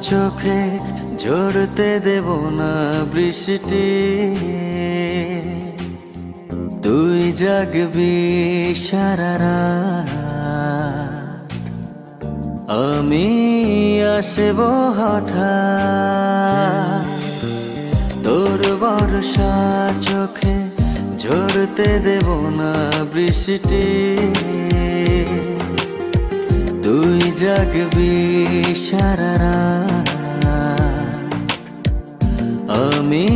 চোখে ঝরতে দেব না বৃষ্টি, তুই জাগবি সারা রাত, আমি আসব হঠাৎ। তোর বর্ষা চোখে ঝরতে দেব না বৃষ্টি, তুই জাগবি সারা রাত, আমি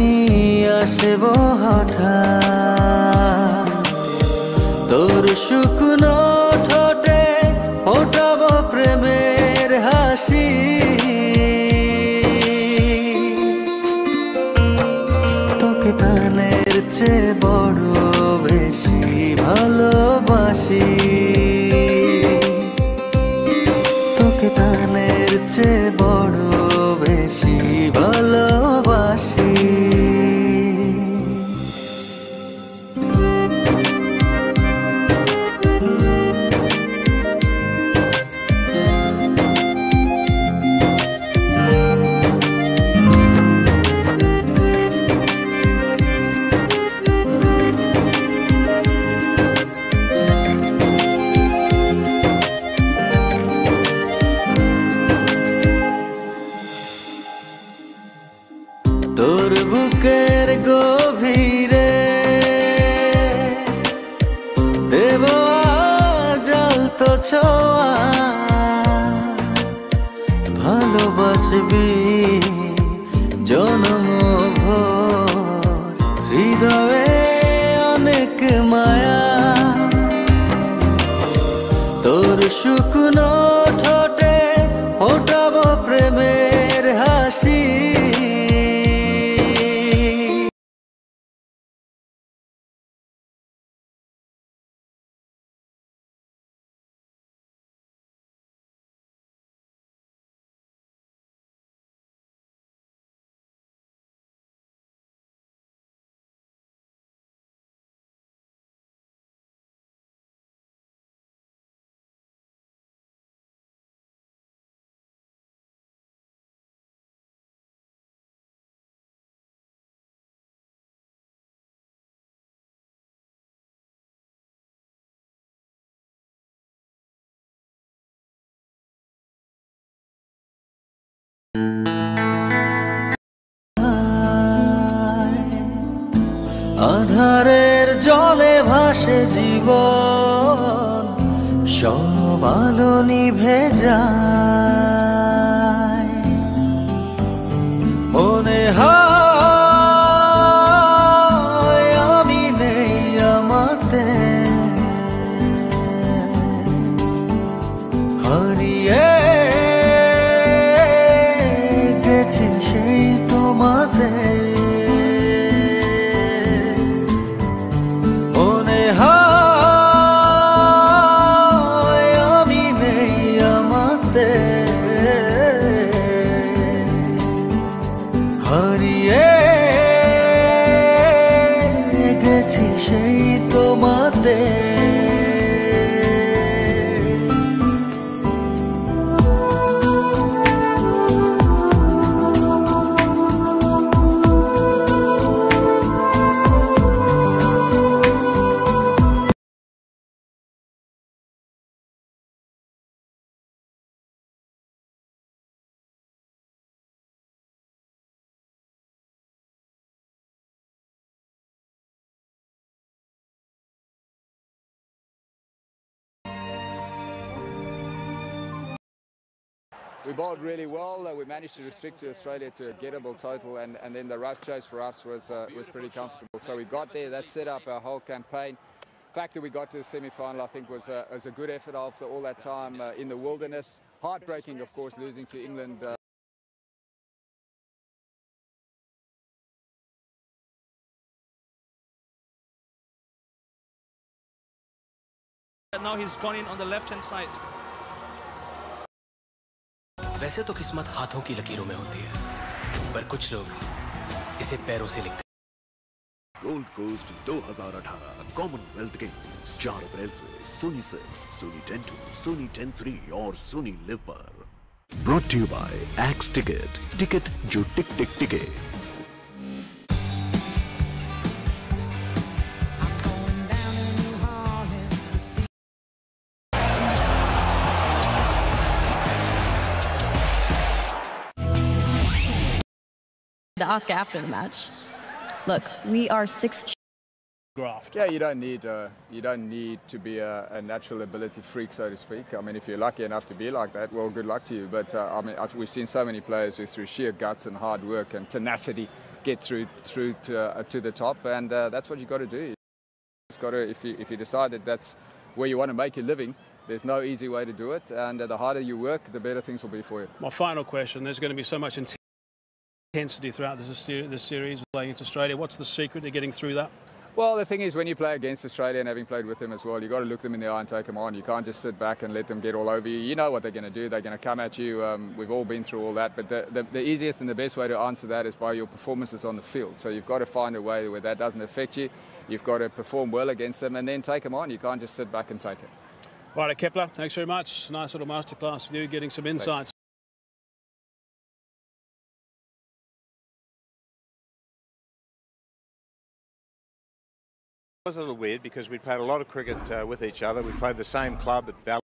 আসব হঠাৎ। তোর শুকনো ঠোঁটে ফোটাবো প্রেমের হাসি, তোকে প্রাণের চেয়ে বড় বেশি ভালোবাসি, তোকে প্রাণের চেয়ে বড় বেশি ভালোবাসি। তোর বুকের গভীরে দেব জ্বলতো ছোঁয়া, ভালোবাসবি জনম ভোর, হৃদয়ে অনেক মায়া। তোর শুকনো ঠোঁটে ফোটাবো প্রেমের হাসি, আধারের জলে ভাসে জীবন, সব আলো নিভে যায়। মনে হয় আমি নেই আমাতে, হারিয়ে গেছি সেই তোমাতে। হারিয়ে গেছি সেই তোমাতে। We bowled really well. We managed to restrict to Australia to a gettable total, and then the rush chase for us was pretty comfortable. So we got there. That set up our whole campaign. The fact that we got to the semi-final, I think, was a good effort after all that time in the wilderness. Heartbreaking, of course, losing to England. Now he's gone in on the left-hand side. वैसे तो किस्मत हाथों की लकीरों में होती है, पर कुछ लोग इसे पैरों से लिखते हैं। गोल्ड कोस्ट 2018 कॉमनवेल्थ गेम्स 4 अप्रैल से सोनी 6, सोनी 10 2, सोनी 10 3 और सोनी लिव पर। Brought to you by Axe Ticket. Ticket जो टिक टिक टिके. To ask after the match, look, we are 6. Graft. Yeah, you don't need to be a natural ability freak, so to speak. I mean, if you're lucky enough to be like that, well, good luck to you. But I mean, we've seen so many players who, through sheer guts and hard work and tenacity, get through to the top, and that's what you got to do. It's got to, if you decide that that's where you want to make your living, there's no easy way to do it, and the harder you work, the better things will be for you. My final question: there's going to be so much intensity throughout this series playing against Australia. What's the secret to getting through that? Well, the thing is, when you play against Australia, and having played with them as well, you've got to look them in the eye and take them on. You can't just sit back and let them get all over you. You know what they're going to do. They're going to come at you. We've all been through all that. But the easiest and the best way to answer that is by your performances on the field. So you've got to find a way where that doesn't affect you. You've got to perform well against them and then take them on. You can't just sit back and take it. Right, Kepler, thanks very much. Nice little masterclass with you, getting some insights. Thanks. It was a little weird because we played a lot of cricket with each other. We played the same club at Valley.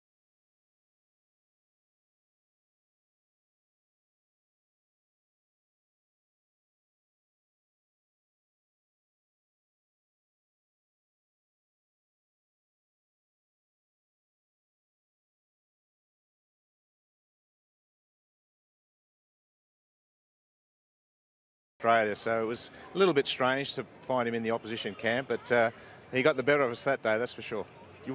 Australia, so it was a little bit strange to find him in the opposition camp, but he got the better of us that day, that's for sure. It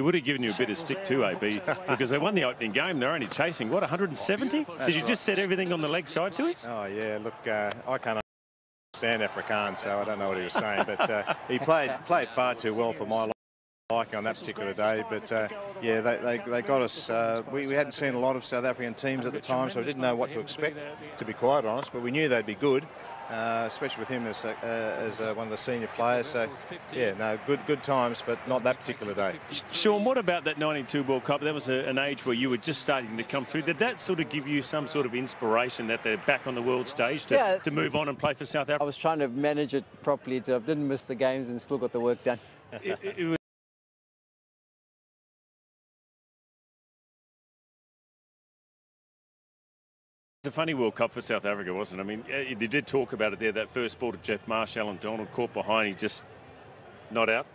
would have given you a bit of stick too, AB, because they won the opening game. They're only chasing, what, 170? Did you just set everything on the leg side to him? Oh, yeah, look, I can't understand Afrikaans, so I don't know what he was saying, but he played far too well for my liking on that particular day. But, yeah, they got us. We hadn't seen a lot of South African teams at the time, so we didn't know what to expect, to be quite honest, but we knew they'd be good. Especially with him as one of the senior players. So, yeah, no, good times, but not that particular day. Sean, what about that 92 World Cup? That was an age where you were just starting to come through. Did that sort of give you some sort of inspiration that they're back on the world stage to move on and play for South Africa? I was trying to manage it properly, so I didn't miss the games and still got the work done. It was a funny World Cup for South Africa, wasn't it? I mean, you did talk about it there, that first ball to Jeff Marsh, Alan Donald caught behind, he just not out.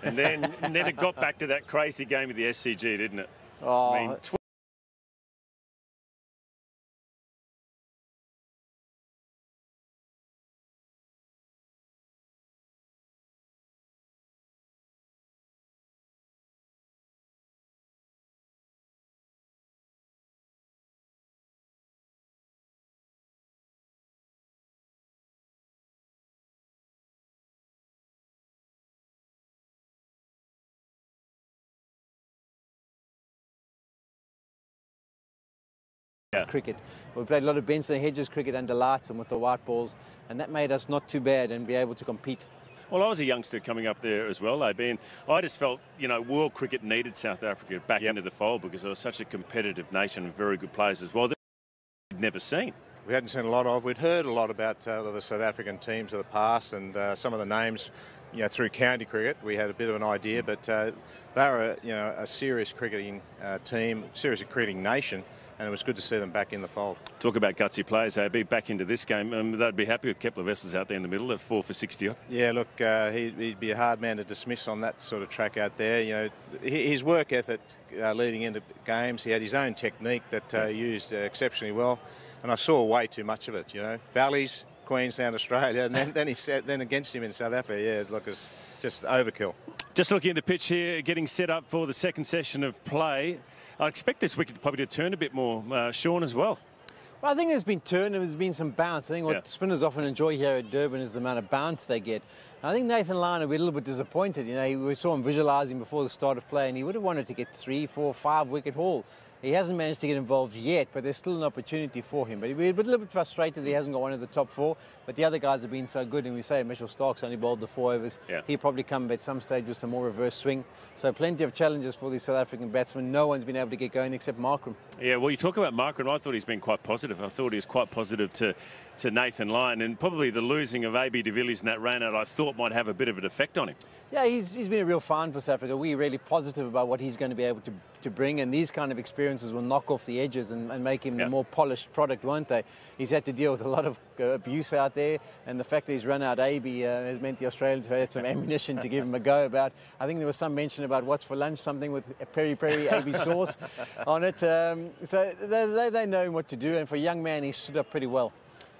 And then it got back to that crazy game of the SCG, didn't it? Oh, I mean, cricket. We played a lot of Benson Hedges cricket under lights and with the white balls, and that made us not too bad and be able to compete. Well, I was a youngster coming up there as well, AB, and I just felt, you know, world cricket needed South Africa back into the fold because they were such a competitive nation and very good players as well that we'd never seen. We hadn't seen a lot of. We'd heard a lot about the South African teams of the past and some of the names, you know, through county cricket. We had a bit of an idea, but they were, you know, a serious cricketing team, serious cricketing nation. And it was good to see them back in the fold. Talk about gutsy players, they'd back into this game. They'd be happy with Kepler Wessels out there in the middle at 4 for 60. Yeah, look, he'd be a hard man to dismiss on that sort of track out there. You know, his work ethic leading into games, he had his own technique that he used exceptionally well. And I saw way too much of it, you know. Valleys, Queensland, Australia, and then against him in South Africa, yeah, look, it's just overkill. Just looking at the pitch here, getting set up for the second session of play. I expect this wicket probably to turn a bit more, Sean, as well. Well, I think there's been turn and there's been some bounce. I think what spinners often enjoy here at Durban is the amount of bounce they get. And I think Nathan Lyon will be a little bit disappointed. You know, we saw him visualising before the start of play and he would have wanted to get 3, 4, 5 wicket haul. He hasn't managed to get involved yet, but there's still an opportunity for him. But we're a little bit frustrated that he hasn't got one of the top 4. But the other guys have been so good, and we say Mitchell Stark's only bowled the 4 overs. Yeah. He'll probably come at some stage with some more reverse swing. So plenty of challenges for the South African batsmen. No one's been able to get going except Markram. Yeah, well, you talk about Markram. I thought he's been quite positive. I thought he was quite positive to Nathan Lyon, and probably the losing of AB de Villiers in that run out I thought might have a bit of an effect on him. Yeah, he's been a real find for South Africa. We're really positive about what he's going to be able to bring, and these kind of experiences will knock off the edges and make him the more polished product, won't they? He's had to deal with a lot of abuse out there, and the fact that he's run out AB has meant the Australians have had some ammunition to give him a go about. I think there was some mention about what's for lunch, something with peri-peri AB sauce on it. So they know what to do, and for a young man, he stood up pretty well.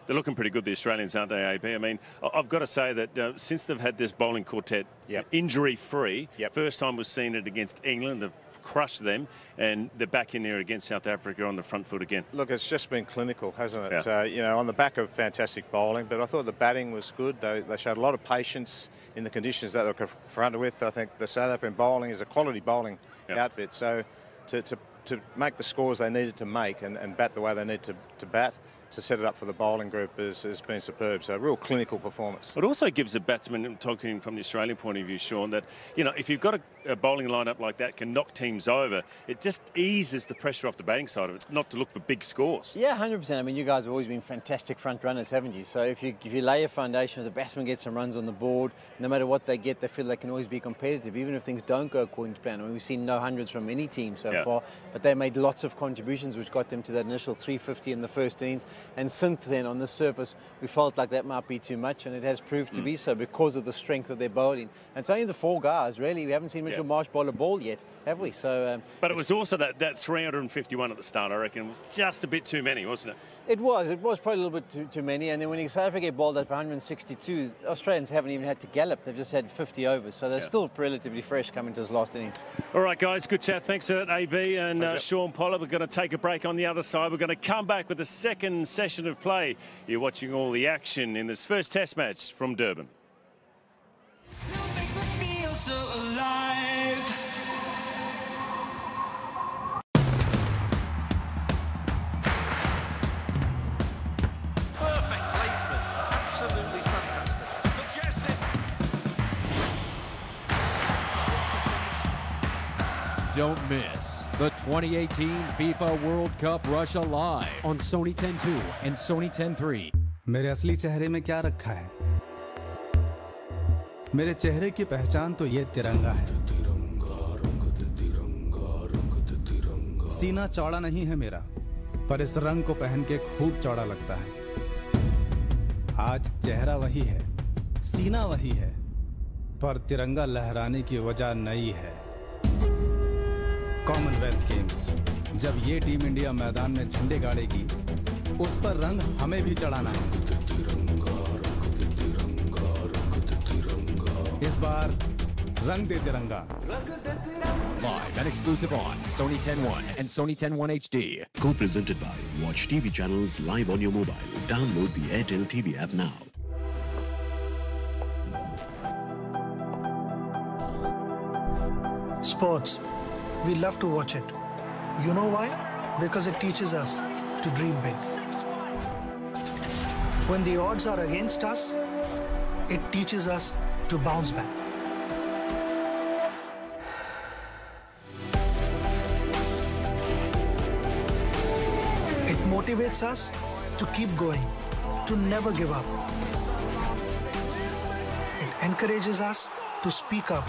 They're looking pretty good, the Australians, aren't they, AB? I mean, I've got to say that since they've had this bowling quartet injury-free, first time we've seen it against England, they've crushed them, and they're back in there against South Africa on the front foot again. Look, it's just been clinical, hasn't it? Yeah. You know, on the back of fantastic bowling, but I thought the batting was good. They showed a lot of patience in the conditions that they were confronted with. I think the South African bowling is a quality bowling outfit, so to make the scores they needed to make and bat the way they need to bat, to set it up for the bowling group has been superb. So a real clinical performance. It also gives a batsman, talking from the Australian point of view, Sean, that, you know, if you've got a bowling lineup like that can knock teams over, it just eases the pressure off the batting side of it, not to look for big scores. Yeah, 100%. I mean, you guys have always been fantastic front runners, haven't you? So if you lay a foundation, as the batsman gets some runs on the board, no matter what they get, they feel they can always be competitive, even if things don't go according to plan. I mean, we've seen no hundreds from any team so far, but they made lots of contributions, which got them to that initial 350 in the first innings. And since then, on the surface, we felt like that might be too much, and it has proved to be so because of the strength of their bowling. And it's only the 4 guys, really. We haven't seen Mitchell Marsh bowl a ball yet, have we? So, but it was also that 351 at the start, I reckon, was just a bit too many, wasn't it? It was probably a little bit too many. And then when South Africa bowled that for 162, Australians haven't even had to gallop. They've just had 50 overs. So they're still relatively fresh coming to his last innings. All right, guys, good chat. Thanks for that, AB and Sean Pollard. We're going to take a break on the other side. We're going to come back with the second session of play. You're watching all the action in this first Test match from Durban. Don't miss the 2018 FIFA World Cup Russia live on Sony 10.2 and Sony 10.3. मेरे असली चेहरे में क्या रखा है? मेरे चेहरे की पहचान तो ये तिरंगा है। सीना चौड़ा नहीं है मेरा, पर इस रंग को पहन के खूब चौड़ा लगता है। आज चेहरा वही है, सीना वही है, पर तिरंगा लहराने की वजह नई है। कॉमनवेल्थ गेम्स, जब ये टीम इंडिया मैदान में झंडे गाड़ेगी, उस पर रंग हमें भी चढ़ाना है। इस बार रंग दे तिरंगा। Live and exclusive on Sony 10.1 and Sony 10.1 HD. Co-presented by Watch TV channels live on your mobile. Download the Airtel TV app now. Sports. We love to watch it. You know why? Because it teaches us to dream big. When the odds are against us, it teaches us to bounce back. It motivates us to keep going, to never give up. It encourages us to speak up,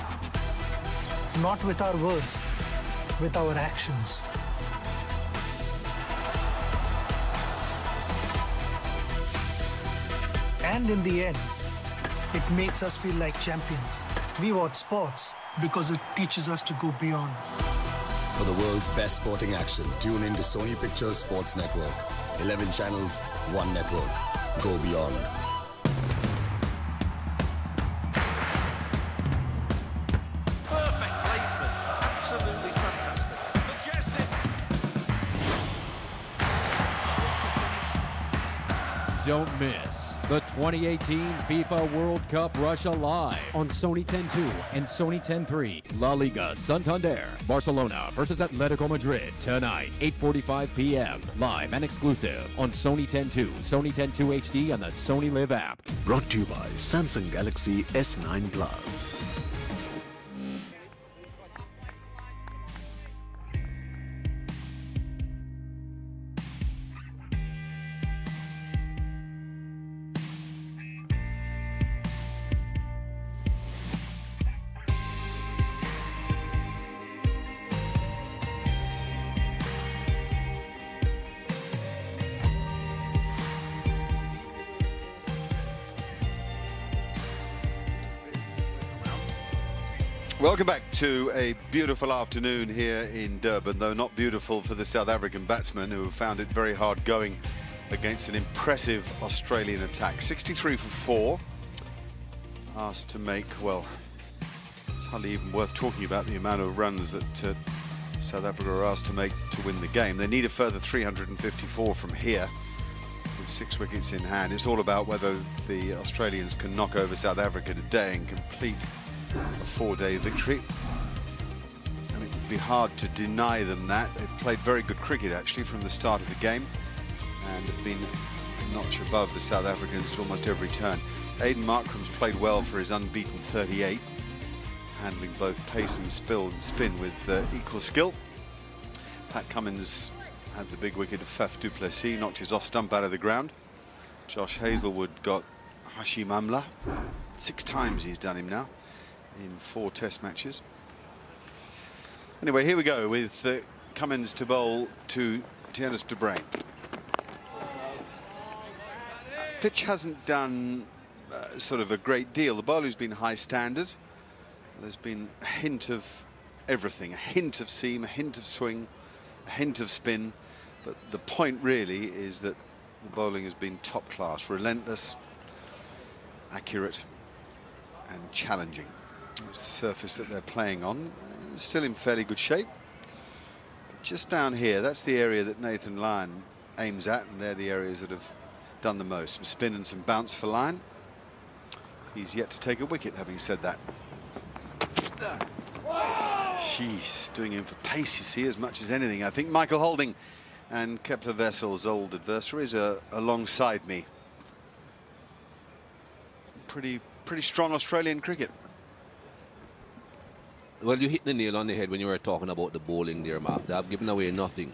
not with our words, with our actions. And in the end, it makes us feel like champions. We watch sports because it teaches us to go beyond. For the world's best sporting action, tune in to Sony Pictures Sports Network. 11 channels, 1 network. Go beyond. Perfect placement. Absolutely fantastic. Majestic. Don't miss The 2018 FIFA World Cup Russia live on Sony 10.2 and Sony 10.3. La Liga Santander, Barcelona versus Atletico Madrid tonight, 8:45 p.m. Live and exclusive on Sony 10.2, Sony 10.2 HD, and the Sony Live app. Brought to you by Samsung Galaxy S9 Plus. Welcome back to a beautiful afternoon here in Durban, though not beautiful for the South African batsmen, who found it very hard going against an impressive Australian attack. 63 for 4. Asked to make, well, it's hardly even worth talking about the amount of runs that South Africa are asked to make to win the game. They need a further 354 from here, with 6 wickets in hand. It's all about whether the Australians can knock over South Africa today and complete a 4-day victory, and it would be hard to deny them that. They've played very good cricket actually from the start of the game and have been a notch above the South Africans at almost every turn. Aiden Markram's played well for his unbeaten 38, handling both pace and spin with equal skill. Pat Cummins had the big wicket of Faf du Plessis, knocked his off stump out of the ground. Josh Hazlewood got Hashim Amla. 6 times he's done him now in 4 test matches. Anyway, here we go with Cummins to bowl to Theunis de Bruyn. Pitch hasn't done sort of a great deal. The bowler's been high standard. There's been a hint of everything, a hint of seam, a hint of swing, a hint of spin, but the point really is that the bowling has been top class, relentless, accurate and challenging. It's the surface that they're playing on. Still in fairly good shape. But just down here, that's the area that Nathan Lyon aims at, and they're the areas that have done the most. Some spin and some bounce for Lyon. He's yet to take a wicket, having said that. She's doing him for pace, you see, as much as anything. I think Michael Holding and Kepler Wessel's old adversaries are alongside me. Pretty strong Australian cricket. Well, you hit the nail on the head when you were talking about the bowling there, Mark. They have given away nothing.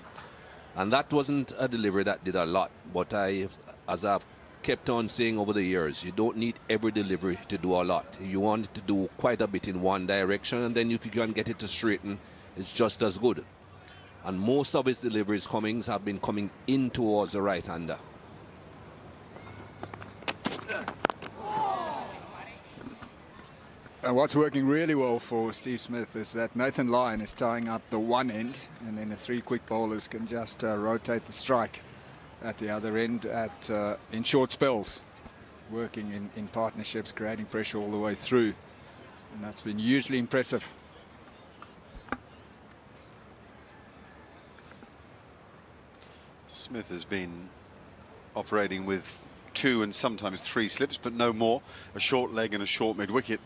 And that wasn't a delivery that did a lot. But as I've kept on saying over the years, you don't need every delivery to do a lot. You want it to do quite a bit in one direction, and then if you can get it to straighten, it's just as good. And most of his deliveries have been coming in towards the right-hander. What's working really well for Steve Smith is that Nathan Lyon is tying up the one end, and then the 3 quick bowlers can just rotate the strike at the other end in short spells, working in partnerships, creating pressure all the way through, and that's been hugely impressive. Smith has been operating with 2 and sometimes 3 slips, but no more. A short leg and a short mid-wicket.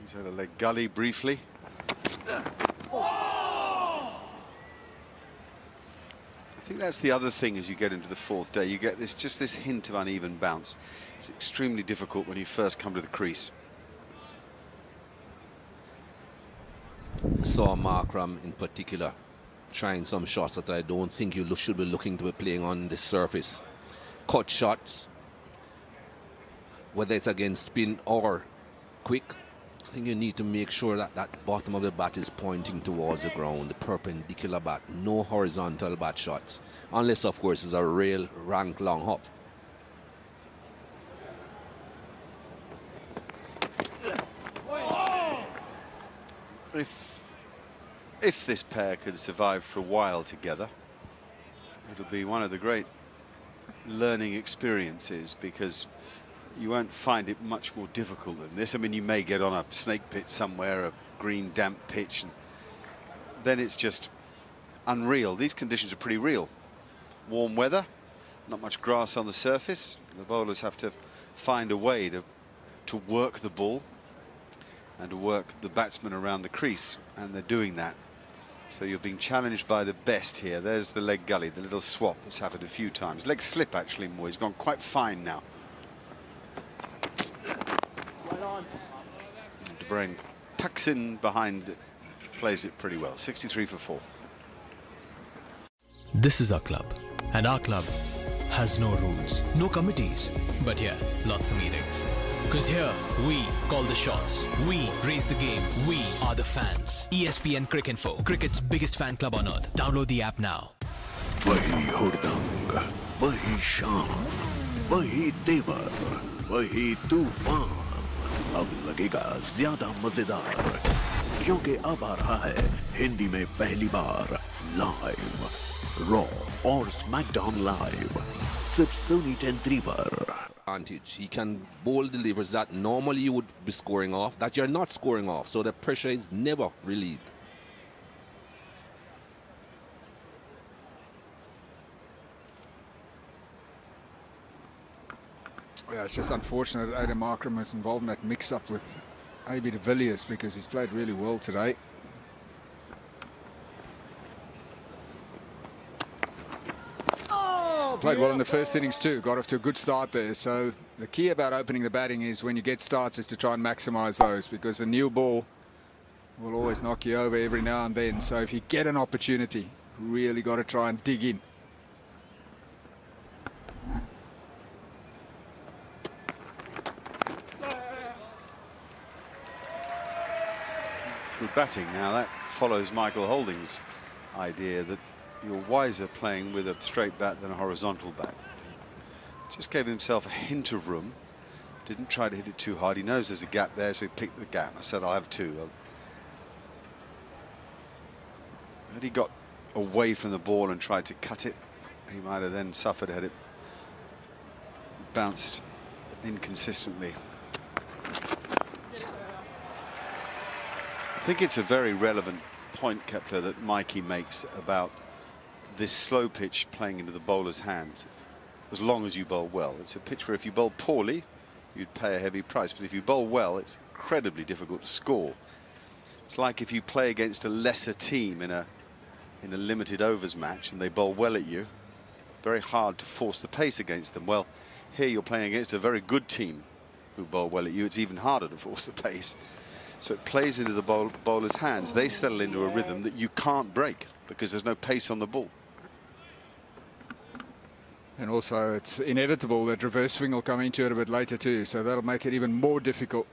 He's had a leg gully briefly. I think that's the other thing as you get into the 4th day. You get just this hint of uneven bounce. It's extremely difficult when you first come to the crease. I saw Markram in particular trying some shots that I don't think you should be looking to be playing on this surface. Cut shots, whether it's against spin or quick. I think you need to make sure that that bottom of the bat is pointing towards the ground, the perpendicular bat, no horizontal bat shots, unless of course it's a real rank long hop. If this pair could survive for a while together, it'll be one of the great learning experiences, because you won't find it much more difficult than this. I mean, you may get on a snake pit somewhere, a green damp pitch, and then it's just unreal. These conditions are pretty real. Warm weather, Not much grass on the surface. The bowlers have to find a way to work the ball and to work the batsman around the crease, and they're doing that. So you're being challenged by the best here. There's the leg gully, the little swap that's happened a few times. Leg slip, actually, more. He's gone quite fine now. De Bruyne tucks in behind, plays it pretty well. 63 for 4. This is our club, and our club has no rules, no committees, but yeah, lots of meetings. Because here, we call the shots, we raise the game, we are the fans. ESPN Cricinfo, cricket's biggest fan club on earth. Download the app now. वही हुड़दंग, वही शान, वही तेवर, वही तूफान, अब लगेगा ज्यादा मजेदार, क्योंकि अब आ रहा है हिंदी में पहली बार लाइव, रॉ और स्मैकडाउन लाइव, सिर्फ सोनी 10 पर. He can bowl delivers that normally you would be scoring off, that you're not scoring off, so the pressure is never relieved. Yeah, it's just unfortunate that Adam Markram was involved in that mix-up with A.B. de Villiers, because he's played really well today. Played well in the first innings too, got off to a good start there. So the key about opening the batting is when you get starts is to try and maximise those, because a new ball will always knock you over every now and then. So if you get an opportunity, really got to try and dig in. Good batting. Now that follows Michael Holding's idea that you're wiser playing with a straight bat than a horizontal bat. Just gave himself a hint of room. Didn't try to hit it too hard. He knows there's a gap there, so he picked the gap. I said, I'll have two. Had he got away from the ball and tried to cut it, he might have then suffered had it bounced inconsistently. I think it's a very relevant point, Kepler, that Mikey makes about this slow pitch playing into the bowler's hands. As long as you bowl well, it's a pitch where if you bowl poorly, you'd pay a heavy price, but if you bowl well, it's incredibly difficult to score. It's like if you play against a lesser team in a limited overs match and they bowl well at you, very hard to force the pace against them. Well, here you're playing against a very good team who bowl well at you. It's even harder to force the pace. So it plays into the bowler's hands. They settle into a rhythm that you can't break because there's no pace on the ball. And also it's inevitable that reverse swing will come into it a bit later too, so that'll make it even more difficult.